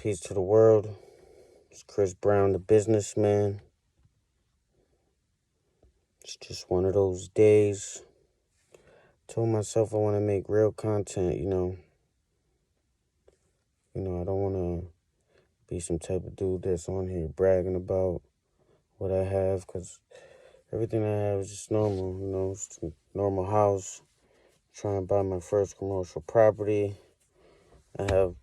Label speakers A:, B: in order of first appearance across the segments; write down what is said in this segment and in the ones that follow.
A: Peace to the world. It's Chris Brown, the businessman. It's just one of those days. Told myself I want to make real content, I don't want to be some type of dude that's on here bragging about what I have, because everything I have is just normal, it's a normal house. Trying to buy my first commercial property. I have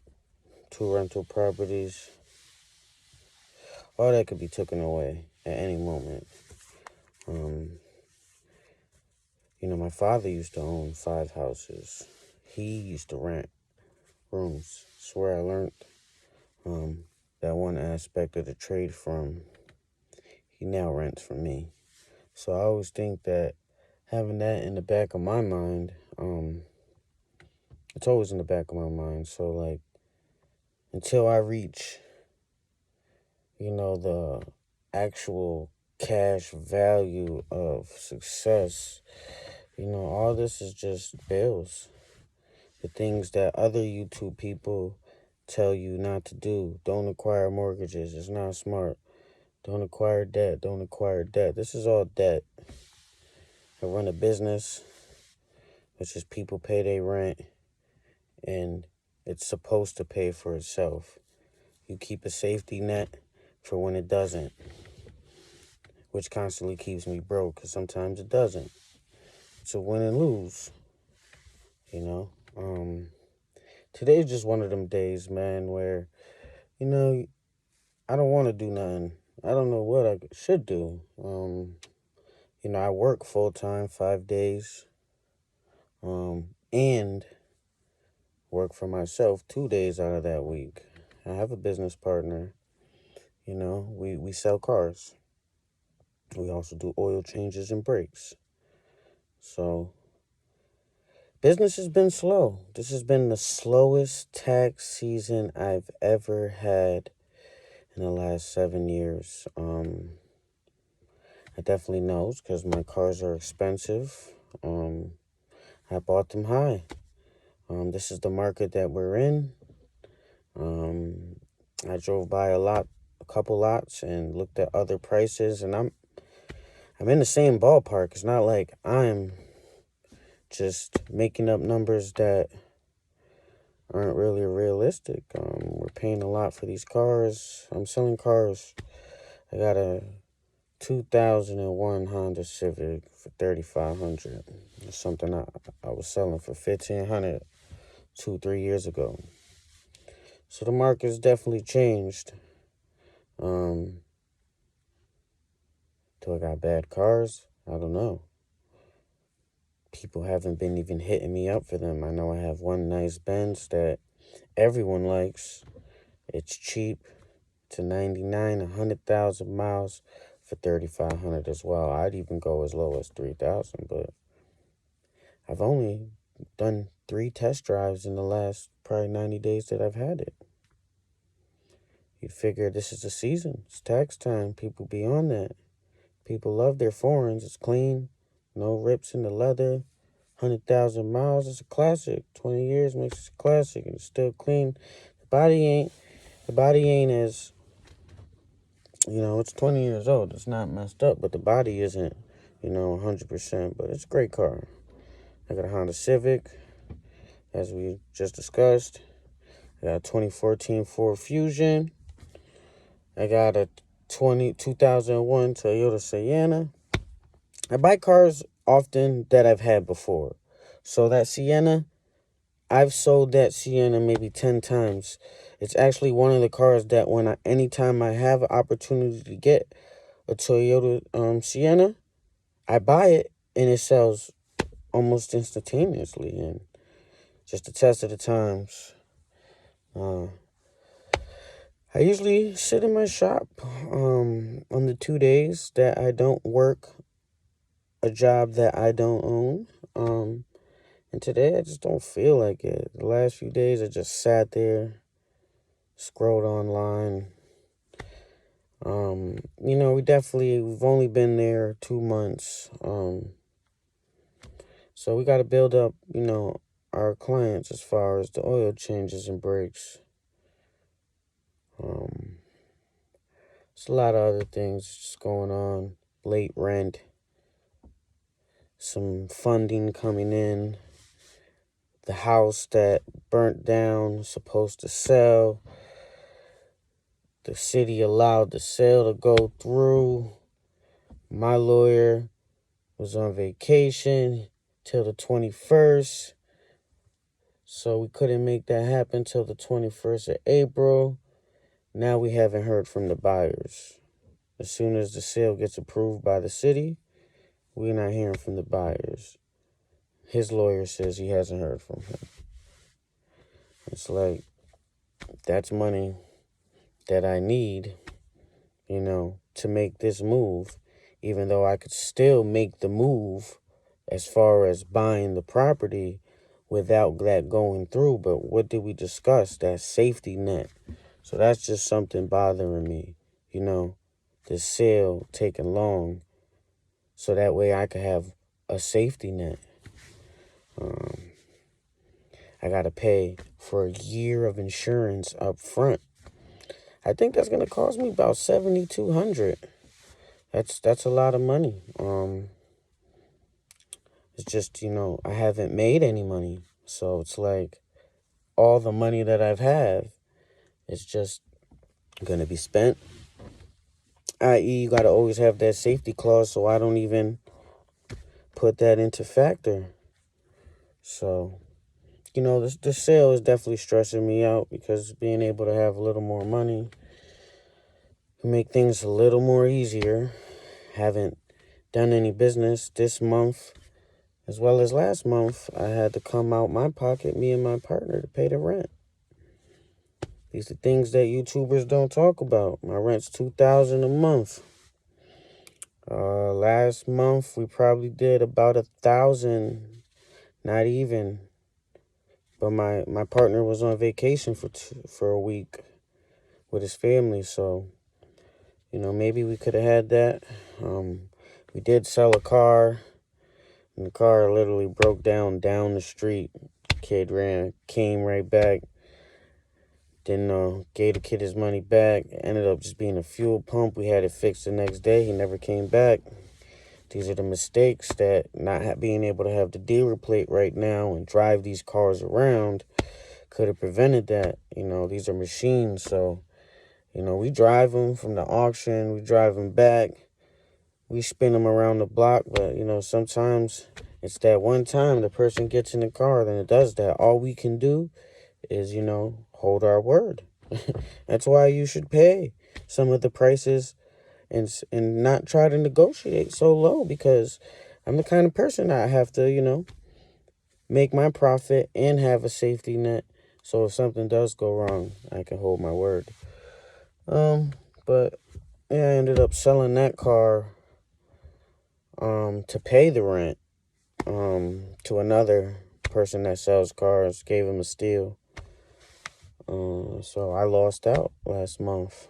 A: 2 rental properties. All that could be taken away at any moment. My father used to own 5 houses. He used to rent rooms. That's where I learned that one aspect of the trade from. He now rents from me. So I always think that having that in the back of my mind, it's always in the back of my mind. So, until I reach, the actual cash value of success, all this is just bills. The things that other YouTube people tell you not to do. Don't acquire mortgages. It's not smart. Don't acquire debt. Don't acquire debt. This is all debt. I run a business, which is people pay their rent, and it's supposed to pay for itself. You keep a safety net for when it doesn't, which constantly keeps me broke, because sometimes it doesn't. It's a win and lose, Today's just one of them days, man, where, I don't want to do nothing. I don't know what I should do. I work full-time 5 days, and work for myself 2 days out of that week. I have a business partner. We sell cars. We also do oil changes and brakes. So, business has been slow. This has been the slowest tax season I've ever had in the last 7 years. I definitely know because my cars are expensive. I bought them high. This is the market that we're in. I drove by a couple lots and looked at other prices, and I'm in the same ballpark. It's not like I'm just making up numbers that aren't really realistic. We're paying a lot for these cars. I'm selling cars. I got a 2001 Honda Civic for $3,500. It's something I was selling for $1,500 2-3 years ago. So the market's definitely changed. Do I got bad cars? I don't know. People haven't been even hitting me up for them. I know I have one nice Benz that everyone likes. It's cheap. It's a 99, 100,000 miles for $3,500 as well. I'd even go as low as $3,000, but I've only done 3 test drives in the last probably 90 days that I've had it. You'd figure this is the season. It's tax time. People be on that. People love their foreigns. It's clean. No rips in the leather. 100,000 miles. It's a classic. 20 years makes it a classic, and it's still clean. The body ain't as, it's 20 years old. It's not messed up, but the body isn't, 100%. But it's a great car. I got a Honda Civic, as we just discussed. I got a 2014 Ford Fusion. I got a 2001 Toyota Sienna. I buy cars often that I've had before. So that Sienna, I've sold that Sienna maybe 10 times. It's actually one of the cars that anytime I have an opportunity to get a Toyota Sienna, I buy it and it sells almost instantaneously. And just a test of the times. I usually sit in my shop on the 2 days that I don't work a job that I don't own. And today I just don't feel like it. The last few days I just sat there, scrolled online. We've only been there 2 months. So we got to build up, our clients as far as the oil changes and brakes. Um, there's a lot of other things just going on. Late rent, some funding coming in. The house that burnt down, supposed to sell. The city allowed the sale to go through. My lawyer was on vacation till the 21st. So we couldn't make that happen till the 21st of April. Now we haven't heard from the buyers. As soon as the sale gets approved by the city, we're not hearing from the buyers. His lawyer says he hasn't heard from him. It's like, that's money that I need, to make this move, even though I could still make the move as far as buying the property without that going through. But what did we discuss? That safety net. So that's just something bothering me, the sale taking long, so that way I could have a safety net. I got to pay for a year of insurance up front. I think that's going to cost me about $7,200. That's a lot of money. It's just, I haven't made any money. So it's like all the money that I've had is just going to be spent. I.e., you got to always have that safety clause, so I don't even put that into factor. So, the sale is definitely stressing me out, because being able to have a little more money can make things a little more easier. Haven't done any business this month as well as last month. I had to come out my pocket, me and my partner, to pay the rent. These are things that YouTubers don't talk about. My rent's $2,000 a month. Last month we probably did about 1,000, not even. But my partner was on vacation for a week with his family, so maybe we could have had that. We did sell a car, and the car literally broke down the street. Kid came right back. Then gave the kid his money back. It ended up just being a fuel pump. We had it fixed the next day. He never came back. These are the mistakes that not being able to have the dealer plate right now and drive these cars around could have prevented that. These are machines, so we drive them from the auction. We drive them back. We spin them around the block, but sometimes it's that one time the person gets in the car, then it does that. All we can do is, hold our word. That's why you should pay some of the prices and not try to negotiate so low, because I'm the kind of person I have to, make my profit and have a safety net. So if something does go wrong, I can hold my word. But yeah, I ended up selling that car to pay the rent to another person that sells cars, gave him a steal. So I lost out last month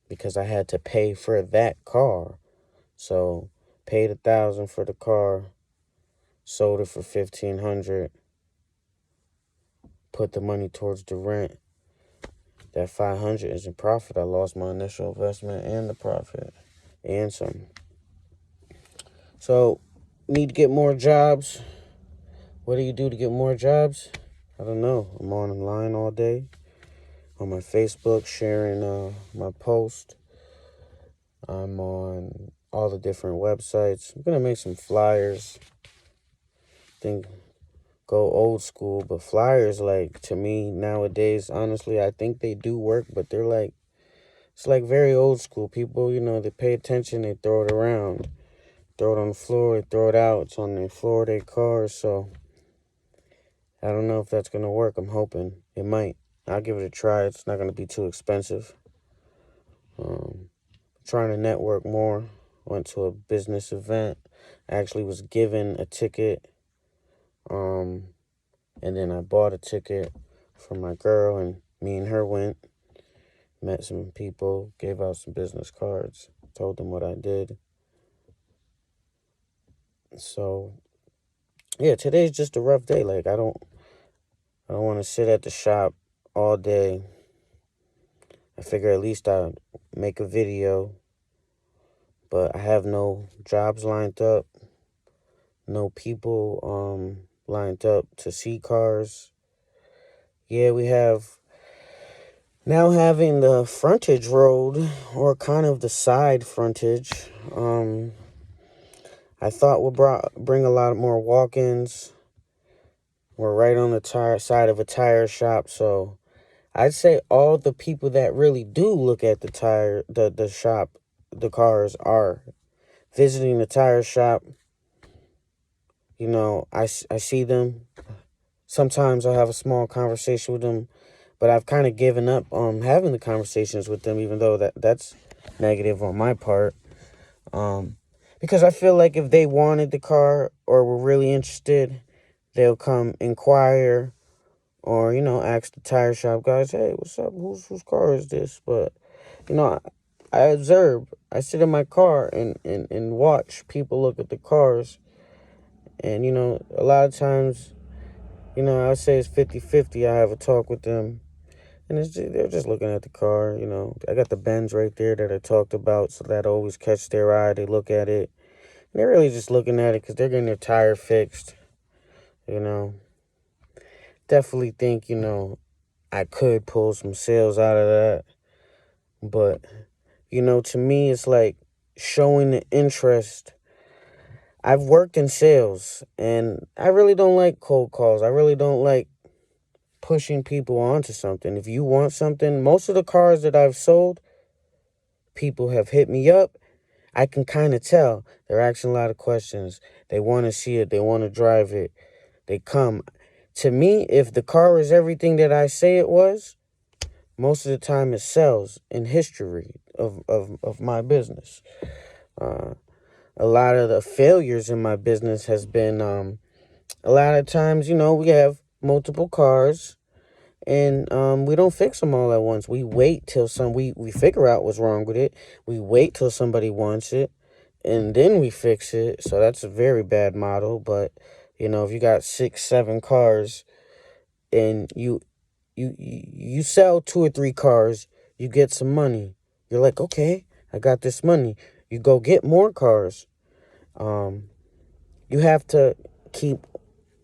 A: because I had to pay for that car. So paid $1,000 for the car, sold it for $1,500, put the money towards the rent. That $500 is in profit. I lost my initial investment and the profit and some. So need to get more jobs. What do you do to get more jobs? I don't know. I'm online all day on my Facebook sharing my post. I'm on all the different websites. I'm gonna make some flyers. Think go old school, but flyers, like, to me nowadays, honestly, I think they do work, but they're like, it's like very old school. People, they pay attention, they throw it around, throw it on the floor, they throw it out. It's on the floor of their cars. So I don't know if that's gonna work. I'm hoping it might. I'll give it a try. It's not gonna be too expensive. Trying to network more. Went to a business event. Actually was given a ticket. And then I bought a ticket for my girl, and me and her went, met some people, gave out some business cards, told them what I did. So yeah, today's just a rough day. Like, I don't want to sit at the shop all day I figure at least I'll make a video, but I have no jobs lined up, no people lined up to see cars. Yeah, we have now having the frontage road, or kind of the side frontage. I thought would bring a lot more walk-ins. We're right on the side of a tire shop, so I'd say all the people that really do look at the shop, the cars, are visiting the tire shop. You know, I see them. Sometimes I have a small conversation with them, but I've kind of given up on having the conversations with them, even though that's negative on my part. Because I feel like if they wanted the car or were really interested, they'll come inquire, or, ask the tire shop guys, hey, what's up? Whose car is this? But, I observe. I sit in my car and watch people look at the cars. And, a lot of times, I would say it's 50-50. I have a talk with them. And they're just looking at the car. I got the Benz right there that I talked about, so that always catch their eye. They look at it. And they're really just looking at it because they're getting their tire fixed. Definitely think, I could pull some sales out of that. But, to me, it's like showing the interest. I've worked in sales, and I really don't like cold calls. I really don't like pushing people onto something. If you want something, most of the cars that I've sold, people have hit me up. I can kind of tell. They're asking a lot of questions. They want to see it. They want to drive it. They come. To me, if the car is everything that I say it was, most of the time it sells in history of my business. A lot of the failures in my business has been, a lot of times, we have multiple cars, and we don't fix them all at once. We wait till we figure out what's wrong with it. We wait till somebody wants it, and then we fix it. So that's a very bad model. But, if you got 6, 7 cars, and you sell 2 or 3 cars, you get some money. You're like, okay, I got this money. You go get more cars. You have to keep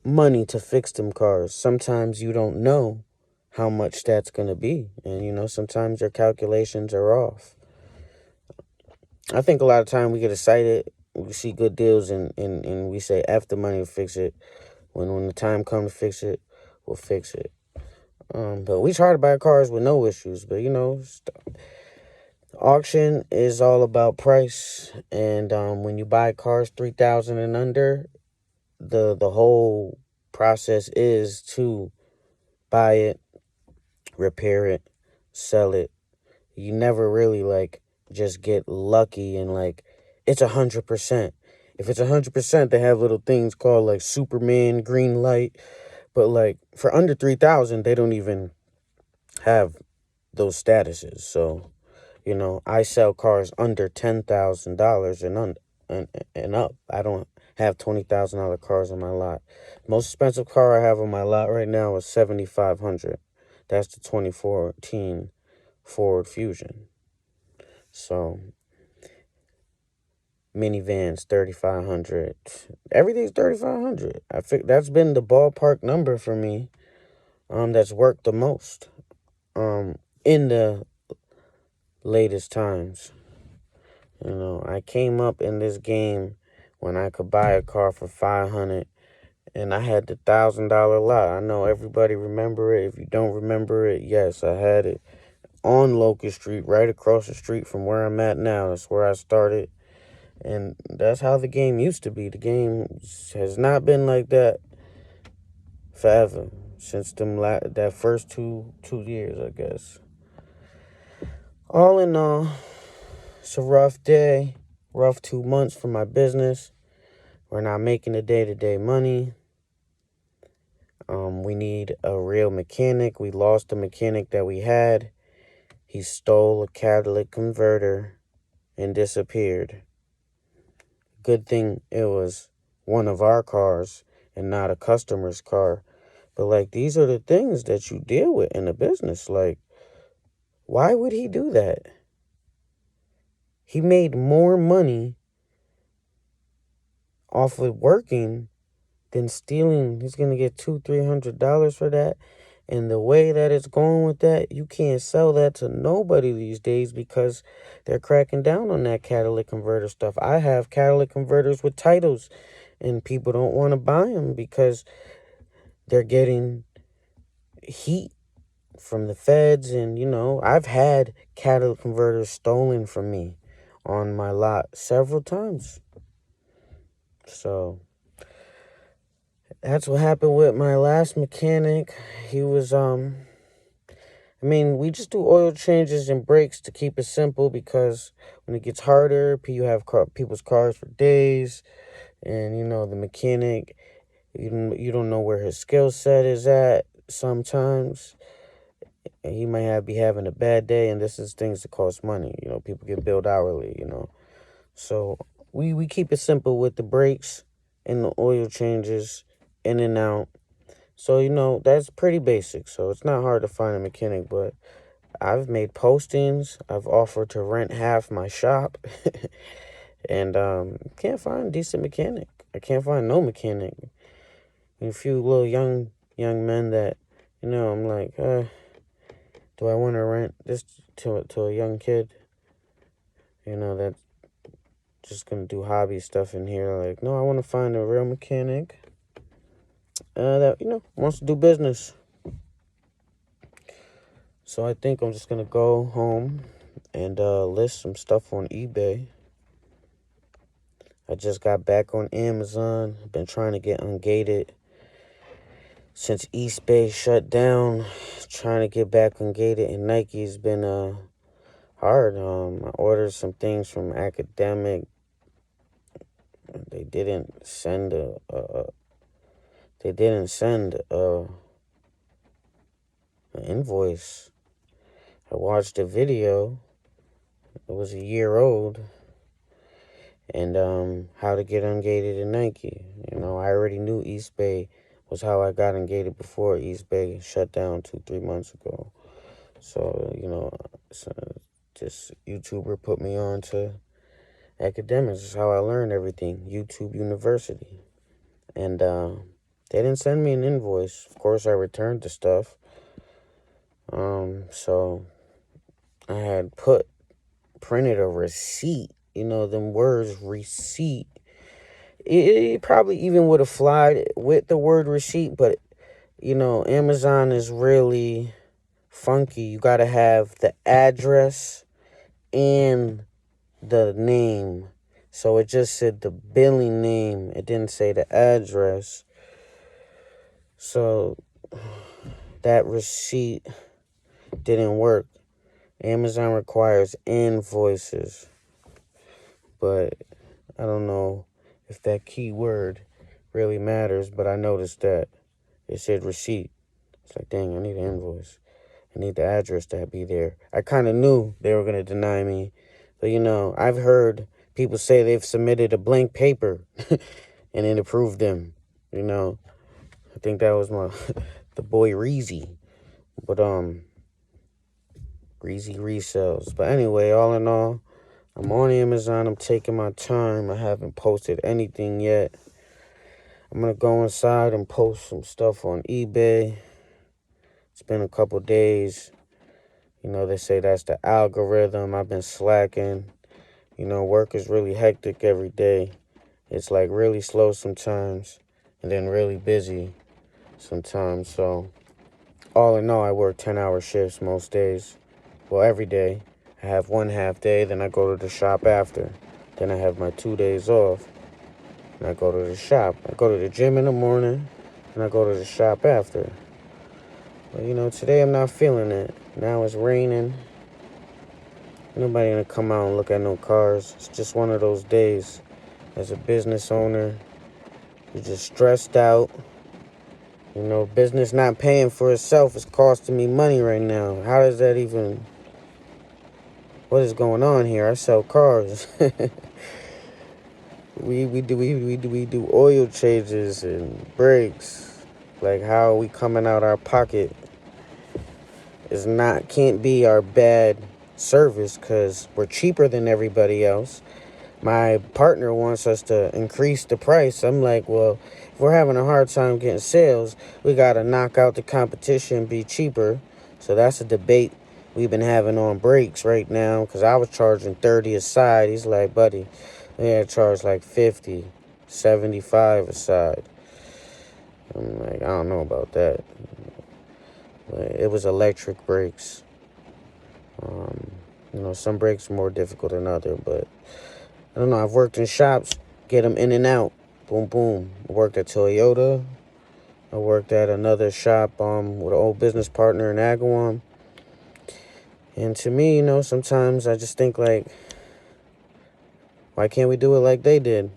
A: money to fix them cars. Sometimes you don't know how much that's going to be. And, sometimes your calculations are off. I think a lot of time we get excited. We see good deals and we say, F the money to fix it. When the time comes to fix it, we'll fix it. But we try to buy cars with no issues. But, auction is all about price. And when you buy cars $3,000 and under, the whole process is to buy it, repair it, sell it. You never really just get lucky and it's 100%. If it's 100%, they have little things called Superman, green light. But for under 3,000, they don't even have those statuses. So, I sell cars under $10,000 and up. I don't have $20,000 cars on my lot. Most expensive car I have on my lot right now is $7,500. That's the 2014 Ford Fusion. So, minivans $3,500. Everything's $3,500. I think that's been the ballpark number for me. That's worked the most. In the latest times. I came up in this game when I could buy a car for $500, and I had the $1,000 lot. I know everybody remember it. If you don't remember it, yes, I had it on Locust Street, right across the street from where I'm at now. That's where I started, and that's how the game used to be. The game has not been like that forever since that first two years, I guess. All in all, it's a rough day, rough 2 months for my business. We're not making the day-to-day money. We need a real mechanic. We lost the mechanic that we had. He stole a catalytic converter and disappeared. Good thing it was one of our cars and not a customer's car. But these are the things that you deal with in a business. Why would he do that? He made more money off of working than stealing. He's gonna get $200-300 for that. And the way that it's going with that, you can't sell that to nobody these days because they're cracking down on that catalytic converter stuff. I have catalytic converters with titles, and people don't want to buy them because they're getting heat from the feds. And, I've had catalytic converters stolen from me on my lot several times. So that's what happened with my last mechanic. He was, we just do oil changes and brakes to keep it simple because when it gets harder, you have people's cars for days. And, the mechanic, you don't know where his skill set is at sometimes. And he might be having a bad day, and this is things that cost money. People get billed hourly, So we keep it simple with the brakes and the oil changes in and out. So, that's pretty basic. So it's not hard to find a mechanic, but I've made postings. I've offered to rent half my shop. And can't find a decent mechanic. I can't find no mechanic. And a few little young men that, I'm like, do I want to rent this to a young kid? That's just going to do hobby stuff in here. Like, no, I want to find a real mechanic that, wants to do business. So I think I'm just going to go home and list some stuff on eBay. I just got back on Amazon. I've been trying to get ungated since East Bay shut down. Trying to get back ungated, and Nike's been hard. I ordered some things from Academic. They didn't send an invoice. I watched a video. It was a year old. And how to get ungated in Nike. I already knew East Bay was how I got ungated before East Bay shut down 2-3 months ago. So, this YouTuber put me on to Academics. This is how I learned everything. YouTube University. And they didn't send me an invoice. Of course, I returned the stuff. So I had printed a receipt. Them words, receipt. It probably even would have flied with the word receipt, but, Amazon is really funky. You got to have the address and the name. So it just said the billing name. It didn't say the address. So that receipt didn't work. Amazon requires invoices. But I don't know if that key word really matters, but I noticed that it said receipt. It's like, dang, I need an invoice. I need the address to be there. I kind of knew they were going to deny me. But, I've heard people say they've submitted a blank paper and it approved them. I think that was the boy Reezy. But, Reezy resells. But anyway, all in all, I'm on Amazon. I'm taking my time. I haven't posted anything yet. I'm going to go inside and post some stuff on eBay. It's been a couple days. They say that's the algorithm. I've been slacking. Work is really hectic every day. It's like really slow sometimes and then really busy sometimes. So all in all, I work 10-hour shifts most days. Well, every day. I have one half day, then I go to the shop after. Then I have my 2 days off, and I go to the shop. I go to the gym in the morning, and I go to the shop after. But, today I'm not feeling it. Now it's raining. Nobody gonna come out and look at no cars. It's just one of those days. As a business owner, you're just stressed out. Business not paying for itself is costing me money right now. How does that even... What is going on here? I sell cars. we do oil changes and brakes. Like, how are we coming out our pocket is not can't be our bad service because we're cheaper than everybody else. My partner wants us to increase the price. I'm like, well, if we're having a hard time getting sales, we got to knock out the competition and be cheaper. So that's a debate we've been having on breaks right now because I was charging 30 a side. He's like, buddy, we had to charge like 50, 75 a side. I'm like, I don't know about that. But it was electric brakes. Some brakes are more difficult than other, but I don't know. I've worked in shops, get them in and out. Boom, boom. I worked at Toyota. I worked at another shop with an old business partner in Agawam. And to me, sometimes I just think like, why can't we do it like they did?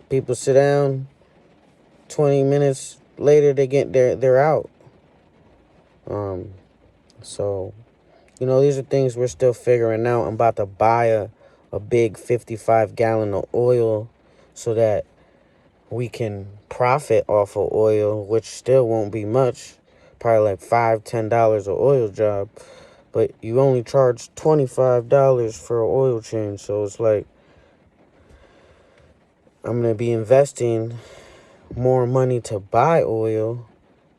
A: People sit down, 20 minutes later they're out. So, these are things we're still figuring out. I'm about to buy a big 55-gallon of oil so that we can profit off of oil, which still won't be much. Probably like $5-10 an oil job. But you only charge $25 for an oil change. So it's like I'm going to be investing more money to buy oil.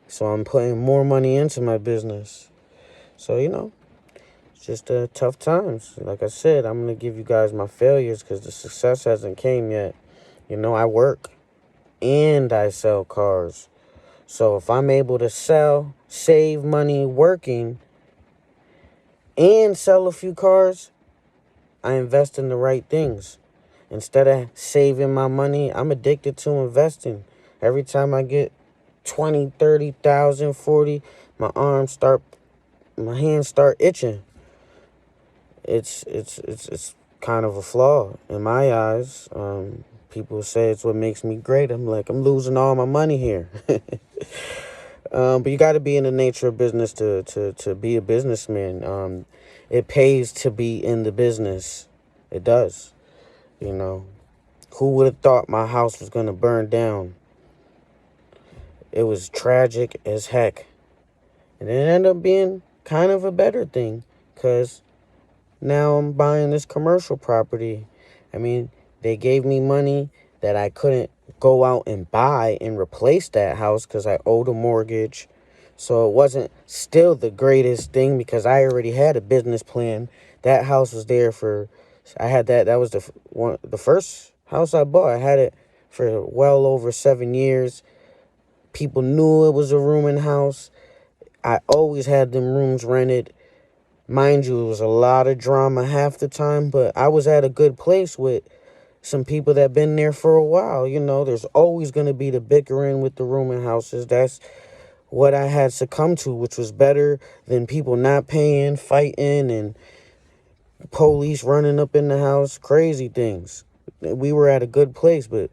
A: So I'm putting more money into my business. So, it's just tough times. Like I said, I'm going to give you guys my failures because the success hasn't came yet. I work and I sell cars. So if I'm able to save money working, and sell a few cars, I invest in the right things. Instead of saving my money, I'm addicted to investing. Every time I get 20, 30,000, 40, my hands start itching. It's kind of a flaw in my eyes. People say it's what makes me great. I'm like, I'm losing all my money here. But you got to be in the nature of business to be a businessman. It pays to be in the business. It does. Who would have thought my house was going to burn down? It was tragic as heck. And it ended up being kind of a better thing because now I'm buying this commercial property. I mean, they gave me money that I couldn't go out and buy and replace that house because I owed a mortgage. So it wasn't still the greatest thing because I already had a business plan. That house was there I had that. That was the first house I bought. I had it for well over 7 years. People knew it was a rooming house. I always had them rooms rented. Mind you, it was a lot of drama half the time, but I was at a good place with some people that been there for a while. There's always going to be the bickering with the rooming houses. That's what I had succumbed to, which was better than people not paying, fighting, and police running up in the house, crazy things. We were at a good place, but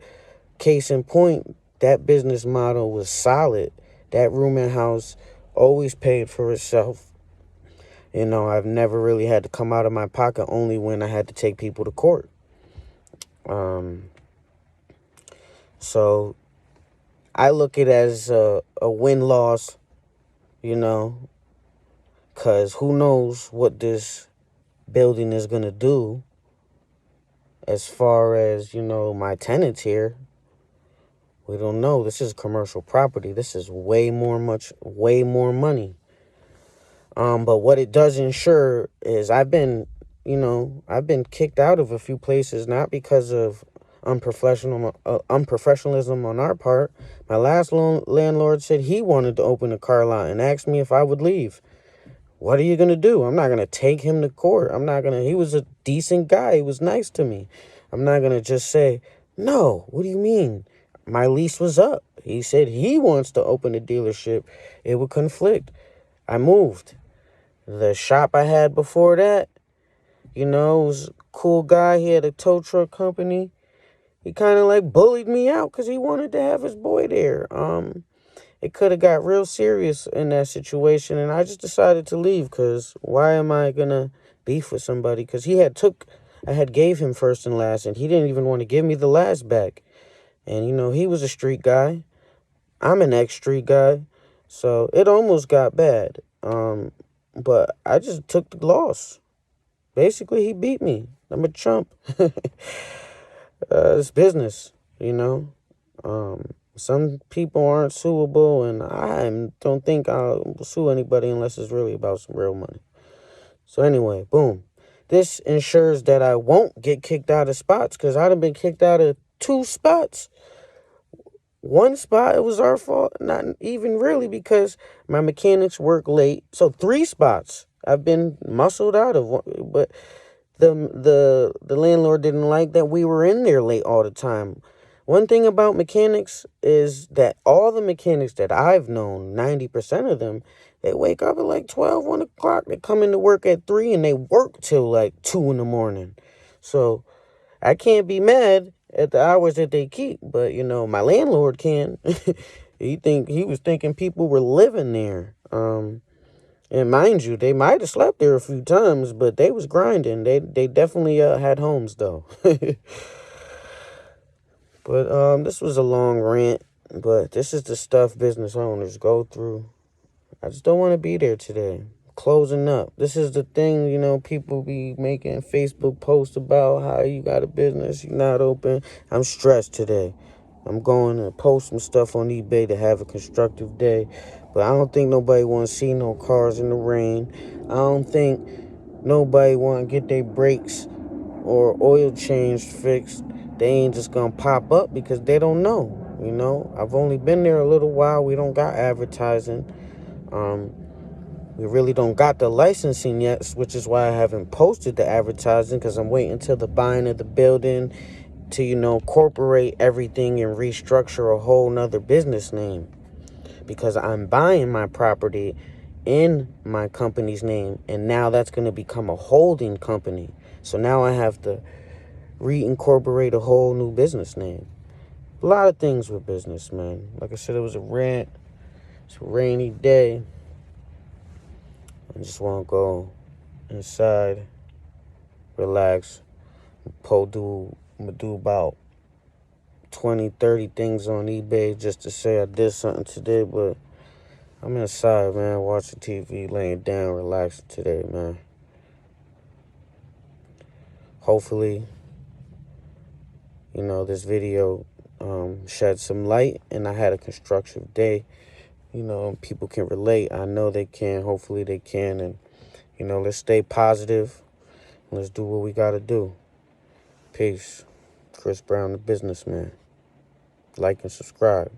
A: case in point, that business model was solid. That rooming house always paid for itself. I've never really had to come out of my pocket, only when I had to take people to court. So I look at it as a win-loss, because who knows what this building is going to do as far as, my tenants here. We don't know. This is commercial property. This is way more money. But what it does ensure is I've been kicked out of a few places, not because of unprofessionalism on our part. My last landlord said he wanted to open a car lot and asked me if I would leave. What are you going to do? I'm not going to take him to court. He was a decent guy. He was nice to me. I'm not going to just say, no, what do you mean? My lease was up. He said he wants to open a dealership. It would conflict. I moved. The shop I had before that, was a cool guy. He had a tow truck company. He kind of like bullied me out because he wanted to have his boy there. It could have got real serious in that situation, and I just decided to leave because why am I going to beef with somebody? Because I had gave him first and last, and he didn't even want to give me the last back. And, he was a street guy. I'm an ex-street guy, so it almost got bad. But I just took the loss. Basically, he beat me. I'm a chump. It's business, you know. Some people aren't suable, and I don't think I'll sue anybody unless it's really about some real money. So anyway, boom. This ensures that I won't get kicked out of spots, because I'd have been kicked out of 2 spots. One spot, it was our fault. Not even really, because my mechanics work late. So 3 spots I've been muscled out of. But the landlord didn't like that we were in there late all the time. One thing about mechanics is that all the mechanics that I've known, 90% of them, they wake up at like 12, 1 o'clock. They come into work at 3 and they work till like 2 in the morning. So I can't be mad at the hours that they keep, but my landlord can. He was thinking people were living there. And mind you, they might have slept there a few times, but they was grinding. They definitely had homes though. But this was a long rant, but this is the stuff business owners go through. I just don't want to be there today. Closing up. This is the thing, people be making Facebook posts about how you got a business, you're not open. I'm stressed today. I'm going to post some stuff on eBay to have a constructive day. But I don't think nobody want to see no cars in the rain. I don't think nobody want to get their brakes or oil change fixed. They ain't just going to pop up because they don't know. I've only been there a little while. We don't got advertising. We really don't got the licensing yet, which is why I haven't posted the advertising, because I'm waiting till the buying of the building to, incorporate everything and restructure a whole nother business name, because I'm buying my property in my company's name, and now that's going to become a holding company. So now I have to reincorporate a whole new business name. A lot of things with business, man. Like I said, it was a rant. It's a rainy day. I just want to go inside, relax, I'm gonna do about 20, 30 things on eBay just to say I did something today, but I'm inside, man, watching TV, laying down, relaxing today, man. Hopefully, this video shed some light and I had a constructive day. People can relate. I know they can. Hopefully they can. And, let's stay positive. Let's do what we got to do. Peace. Chris Brown, the businessman. Like and subscribe.